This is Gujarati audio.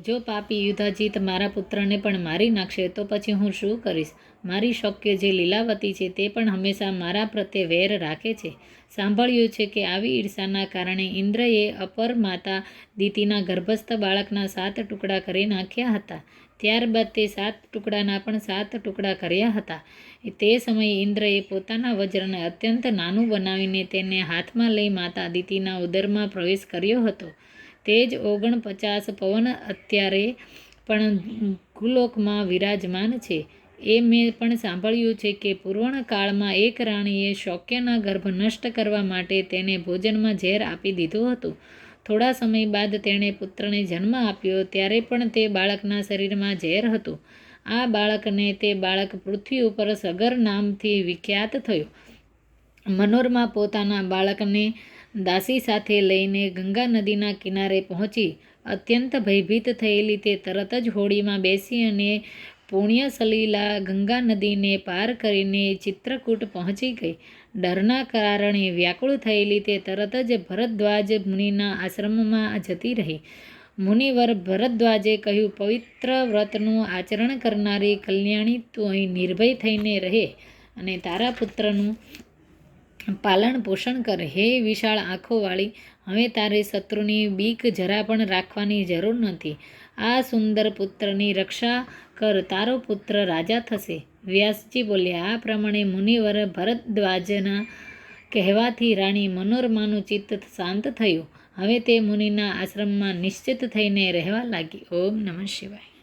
જો પાપી યુધાજીત મારા પુત્રને પણ મારી નાખશે તો પછી હું શું કરીશ? મારી શક્ય જે લીલાવતી છે તે પણ હંમેશા મારા પ્રત્યે વેર રાખે છે. સાંભળ્યું છે કે આવી ઈર્ષાના કારણે ઇન્દ્રએ અપર માતા દિતિના ગર્ભસ્થ બાળકના 7 ટુકડા કરી નાખ્યા હતા. ત્યારબાદ તે 7 ટુકડાના પણ 7 ટુકડા કર્યા હતા. તે સમયે ઇન્દ્રએ પોતાના વજ્રને અત્યંત નાનું બનાવીને તેને હાથમાં લઈ માતા દિતિના ઉદરમાં પ્રવેશ કર્યો હતો. તે જ 49 પવન અત્યારે પણ ભૂલોકમાં વિરાજમાન છે. મેં પણ સાંભળ્યું છે કે પૂર્વણ કાળમાં એક રાણીએ શૌક્યના ગર્ભ નષ્ટ કરવા માટે તેને ભોજનમાં ઝેર આપી દીધું હતું. થોડા સમય બાદ તેણે પુત્રને જન્મ આપ્યો ત્યારે પણ તે બાળકના શરીરમાં ઝેર હતું. આ બાળકને તે બાળક પૃથ્વી ઉપર સગર નામથી વિખ્યાત થયો. મનોરમા પોતાના બાળકને દાસી સાથે લઈને ગંગા નદીના કિનારે પહોંચી. અત્યંત ભયભીત થયેલી તે તરત જ હોડીમાં બેસી અને પુણ્યસલિલા ગંગા નદીને પાર કરીને ચિત્રકૂટ પહોંચી ગઈ. ડરના કારણે વ્યાકુળ થયેલી તે તરત જ ભરદ્વાજ મુનિના આશ્રમમાં જતી રહી. મુનિવર ભરદ્વાજે કહ્યું, પવિત્ર વ્રતનું આચરણ કરનારી કલ્યાણી, તું અહીં નિર્ભય થઈને રહે અને તારા પુત્રનું પાલન પોષણ કર. હે વિશાળ આંખોવાળી, હવે તારે શત્રુની બીક જરા પણ રાખવાની જરૂર નથી. આ સુંદર પુત્રની રક્ષા કર, તારો પુત્ર રાજા થશે. વ્યાસજી બોલ્યા. આ પ્રમાણે મુનિવર ભરદ્વાજના કહેવાથી રાણી મનોરમાનું ચિત્ત શાંત થયું. હવે તે મુનિના આશ્રમમાં નિશ્ચિત થઈને રહેવા લાગી. ઓમ નમઃ શિવાય.